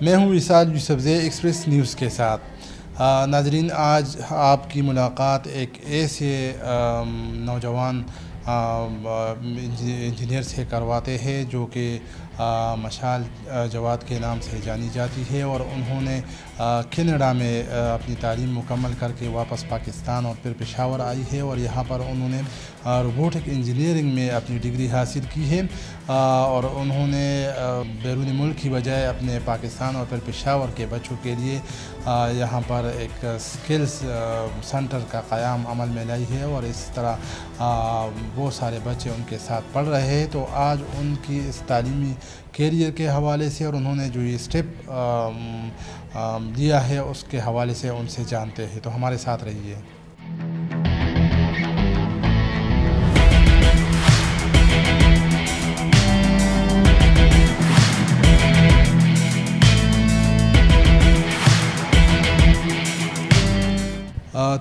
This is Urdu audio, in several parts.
میں ہوں وصال یوسفزئی ایکسپریس نیوز کے ساتھ۔ ناظرین، آج آپ کی ملاقات ایک ایسے نوجوان انجینئر سے کرواتے ہیں جو کہ مشال جواد کے نام سے جانی جاتی ہے، اور انہوں نے کینیڈا میں اپنی تعلیم مکمل کر کے واپس پاکستان اور پھر پشاور آئی ہے، اور یہاں پر انہوں نے روبوٹک انجینئرنگ میں اپنی ڈگری حاصل کی ہے، اور انہوں نے بیرون ملک کی بجائے اپنے پاکستان اور پھر پشاور کے بچوں کے لیے یہاں پر ایک سکلز سینٹر کا قیام عمل میں لائی ہے، اور اس طرح بہت سارے بچے ان کے ساتھ پڑھ رہے ہیں۔ تو آج ان کی اس تعلیمی کیریئر کے حوالے سے اور انہوں نے جو یہ اسٹیپ لیا ہے اس کے حوالے سے ان سے جانتے ہیں، تو ہمارے ساتھ رہیے۔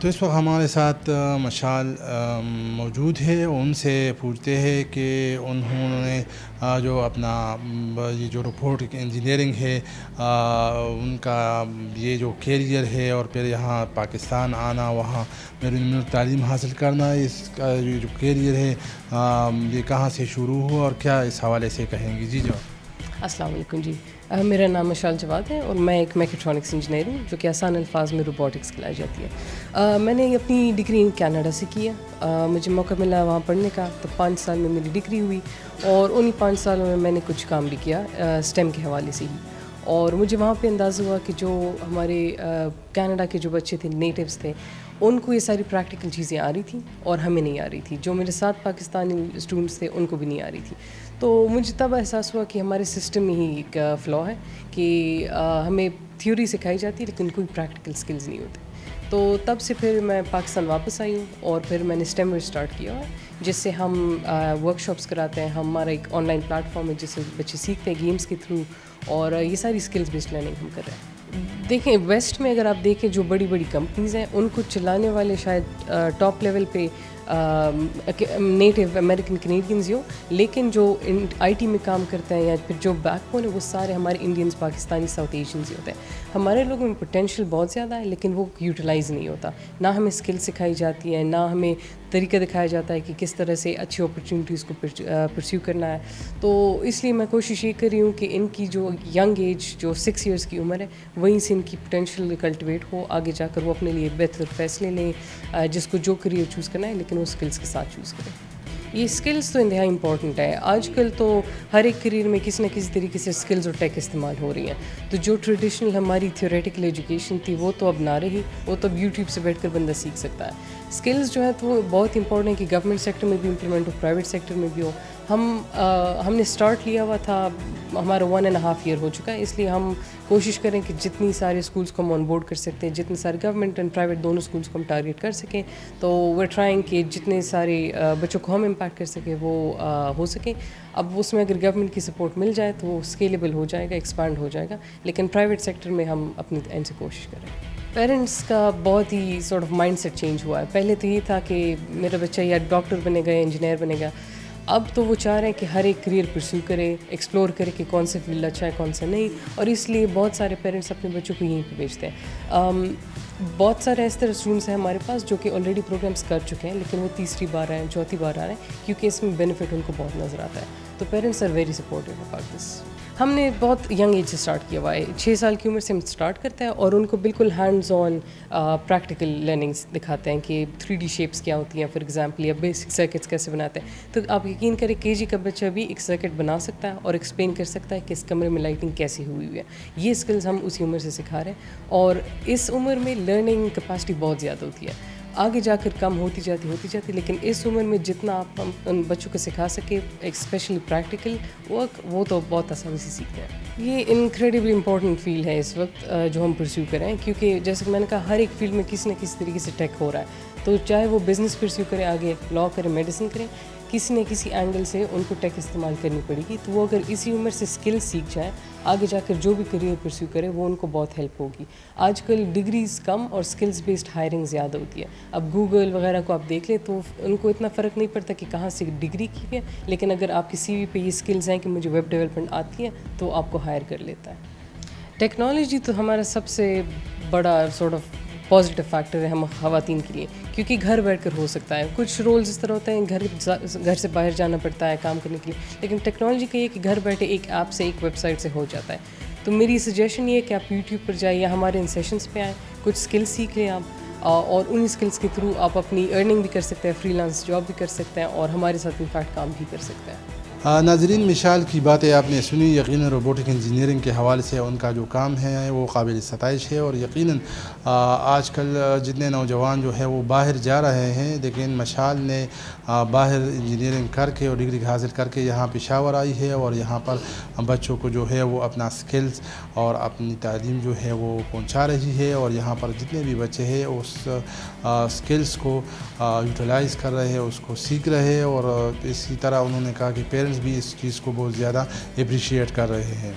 تو اس وقت ہمارے ساتھ مشال موجود ہے، ان سے پوچھتے ہیں کہ انہوں نے جو اپنا یہ جو روبوٹک انجینئرنگ ہے ان کا یہ جو کیریئر ہے، اور پھر یہاں پاکستان آنا، وہاں بیرون ملک تعلیم حاصل کرنا، اس کا یہ جو کیریئر ہے یہ کہاں سے شروع ہوا اور کیا اس حوالے سے کہیں گی؟ جی السلام علیکم۔ جی میرا نام مشال جواد ہے اور میں ایک میکٹرونکس انجینئر ہوں، جو کہ آسان الفاظ میں روبوٹکس کہلائی جاتی ہے۔ میں نے اپنی ڈگری کینیڈا سے کی ہے، مجھے موقع ملا وہاں پڑھنے کا، تو 5 سال میں میری ڈگری ہوئی، اور انہی 5 سالوں میں نے کچھ کام بھی کیا اسٹیم کے حوالے سے ہی، اور مجھے وہاں پہ اندازہ ہوا کہ جو ہمارے کینیڈا کے جو بچے تھے، نیٹیوز تھے، ان کو یہ ساری پریکٹیکل چیزیں آ رہی تھیں اور ہمیں نہیں آ رہی تھی، جو میرے ساتھ پاکستانی اسٹوڈنٹس تھے ان کو بھی نہیں آ رہی تھی۔ تو مجھے تب احساس ہوا کہ ہمارے سسٹم میں ہی ایک فلا ہے کہ ہمیں تھیوری سکھائی جاتی ہے لیکن کوئی پریکٹیکل سکلز نہیں ہوتے۔ تو تب سے پھر میں پاکستان واپس آئی ہوں، اور پھر میں نے اسٹیم اسٹارٹ کیا ہے، جس سے ہم ورک شاپس کراتے ہیں، ہمارا ایک آن لائن پلیٹ فارم ہے جس سے بچے سیکھتے ہیں گیمس کے تھرو، اور یہ ساری اسکلز بیسڈ لرننگ ہم کر رہے ہیں۔ دیکھیں ویسٹ میں اگر آپ دیکھیں جو بڑی بڑی کمپنیز ہیں، ان کو چلانے والے شاید ٹاپ لیول پہ نیٹیو امریکن کینیڈینز ہی ہو، لیکن جو آئی ٹی میں کام کرتے ہیں یا پھر جو بیک بون ہے وہ سارے ہمارے انڈینز، پاکستانی، ساؤتھ ایشینز ہی ہوتے ہیں۔ ہمارے لوگوں میں پوٹینشیل بہت زیادہ ہے لیکن وہ یوٹیلائز نہیں ہوتا، نہ ہمیں اسکل سکھائی جاتی ہے، نہ ہمیں طریقہ دکھایا جاتا ہے کہ کس طرح سے اچھی اپرچونیٹیز کو پرسیو کرنا ہے۔ تو اس لیے میں کوشش یہ کر رہی ہوں کہ ان کی جو ینگ ایج جو 6 ایئرس کی عمر ہے، وہیں سے ان کی پوٹینشیل کلٹیویٹ ہو، آگے جا کر وہ اپنے لیے بہتر فیصلے لیں، جس کو جو کریئر چوز کرنا ہے لیکن وہ اسکلس کے ساتھ چوز کریں۔ یہ اسکلس تو انتہائی امپورٹنٹ ہے، آج کل تو ہر ایک کریئر میں کسی نہ کسی طریقے سے اسکلز اور ٹیک استعمال ہو رہی ہیں۔ تو جو ٹریڈیشنل ہماری تھیوریٹیکل ایجوکیشن تھی وہ تو اب نہ رہی، وہ تو اب یوٹیوب سے بیٹھ کر بندہ سیکھ سکتا ہے۔ اسکلز جو ہے تو وہ بہت امپورٹنٹ ہے کہ گورنمنٹ سیکٹر میں بھی امپلیمنٹ ہو، پرائیویٹ سیکٹر میں بھی ہو۔ ہم نے اسٹارٹ لیا ہوا تھا، ہمارا 1.5 ایئر ہو چکا ہے، اس لیے ہم کوشش کریں کہ جتنی سارے اسکولس کو ہم آن بورڈ کر سکتے ہیں، جتنے سارے گورنمنٹ اینڈ پرائیویٹ دونوں اسکولس کو ہم ٹارگیٹ کر سکیں، تو وی ٹرائنگ کہ جتنے سارے بچوں کو ہم امپیکٹ کر سکیں وہ ہو سکیں۔ اب اس میں اگر گورنمنٹ کی سپورٹ مل جائے تو وہ اسکیلیبل ہو جائے گا، ایکسپینڈ ہو جائے گا، لیکن پرائیویٹ سیکٹر میں ہم اپنی اینڈ سے کوشش کریں۔ پیرنٹس کا بہت ہی sort of mindset change ہوا ہے۔ پہلے تو یہ تھا کہ میرا بچہ یا ڈاکٹر بنے گا یا انجینئر بنے گا، اب تو وہ چاہ رہے ہیں کہ ہر ایک کریئر پرسیو کرے، ایکسپلور کرے کہ کون سے فیلڈ اچھا ہے کون سا نہیں، اور اس لیے بہت سارے پیرنٹس اپنے بچوں کو یہیں پہ بھیجتے ہیں۔ بہت سارے اس طرح اسٹوڈنٹس ہیں ہمارے پاس جو کہ آلریڈی پروگرامس کر چکے ہیں، لیکن وہ تیسری بار آئے ہیں، چوتھی بار آ رہے ہیں، کیونکہ اس میں بینیفٹ ان کو بہت نظر آتا ہے۔ تو parents are very supportive about this. ہم نے بہت ینگ ایج سے اسٹارٹ کیا ہوا ہے، 6 سال کی عمر سے ہم اسٹارٹ کرتے ہیں، اور ان کو بالکل ہینڈز آن پریکٹیکل لرننگس دکھاتے ہیں کہ 3D شیپس کیا ہوتی ہیں، فار ایگزامپل، یا بیسک سرکٹس کیسے بناتے ہیں۔ تو آپ یقین کریں KG کا بچہ بھی ایک سرکٹ بنا سکتا ہے اور ایکسپلین کر سکتا ہے کہ اس کمرے میں لائٹنگ کیسی ہوئی ہے۔ یہ اسکلز ہم اسی عمر سے سکھا رہے ہیں، اور اس عمر میں لرننگ کیپیسٹی بہت زیادہ ہوتی ہے، آگے جا کر کم ہوتی جاتی، لیکن اس عمر میں جتنا آپ ان بچوں کو سکھا سکے اسپیشلی پریکٹیکل ورک، وہ تو بہت آسانی سے سیکھتے ہیں۔ یہ انکریڈیبلی امپورٹنٹ فیلڈ ہے اس وقت جو ہم پرسیو کریں، کیونکہ جیسے کہ میں نے کہا ہر ایک فیلڈ میں کسی نہ کسی طریقے سے ٹیک ہو رہا ہے، تو چاہے وہ بزنس پرسیو کریں، آگے لاء کریں، میڈیسن کریں، کسی نہ کسی اینگل سے ان کو ٹیک استعمال کرنی پڑے گی۔ تو وہ اگر اسی عمر سے اسکل سیکھ جائیں، آگے جا کر جو بھی کریئر پرسیو کرے وہ ان کو بہت ہیلپ ہوگی۔ آج کل ڈگریز کم اور اسکلز بیسڈ ہائرنگ زیادہ ہوتی ہے۔ اب گوگل وغیرہ کو آپ دیکھ لیں تو ان کو اتنا فرق نہیں پڑتا کہ کہاں سے ڈگری کی ہے، لیکن اگر آپ کی CV پہ یہ اسکلز ہیں کہ مجھے ویب ڈیولپمنٹ آتی ہے تو آپ کو ہائر کر لیتا ہے۔ ٹیکنالوجی تو ہمارا سب سے بڑا سارٹ آف پازیٹیو فیکٹر ہے ہم خواتین کے لیے، کیونکہ گھر بیٹھ کر ہو سکتا ہے. کچھ رولز اس طرح ہوتے ہیں گھر سے باہر جانا پڑتا ہے کام کرنے کے لیے، لیکن ٹیکنالوجی کا یہ کہ گھر بیٹھے ایک ایپ سے ایک ویب سائٹ سے ہو جاتا ہے. تو میری سجیشن یہ ہے کہ آپ یوٹیوب پر جائیں یا ہمارے ان سیشنز پہ آئیں، کچھ اسکلس سیکھ لیں آپ، اور ان اسکلس کے تھرو آپ اپنی ارننگ بھی کر سکتے ہیں، فری لانس جاب بھی کر سکتے ہیں، اور ہمارے ساتھ انفیکٹ کام بھی کر سکتے ہیں. ناظرین، مشال کی باتیں آپ نے سنی. یقیناً روبوٹک انجینئرنگ کے حوالے سے ان کا جو کام ہے وہ قابل ستائش ہے، اور یقیناً آج کل جتنے نوجوان جو ہے وہ باہر جا رہے ہیں، لیکن مشال نے باہر انجینئرنگ کر کے اور ڈگری حاصل کر کے یہاں پشاور آئی ہے، اور یہاں پر بچوں کو جو ہے وہ اپنا سکلز اور اپنی تعلیم جو ہے وہ پہنچا رہی ہے، اور یہاں پر جتنے بھی بچے ہیں اس سکلز کو یوٹیلائز کر رہے ہیں، اس کو سیکھ رہے ہیں، اور اسی طرح انہوں نے کہا کہ پیرنٹس بھی اس چیز کو بہت زیادہ اپریشیٹ کر رہے ہیں.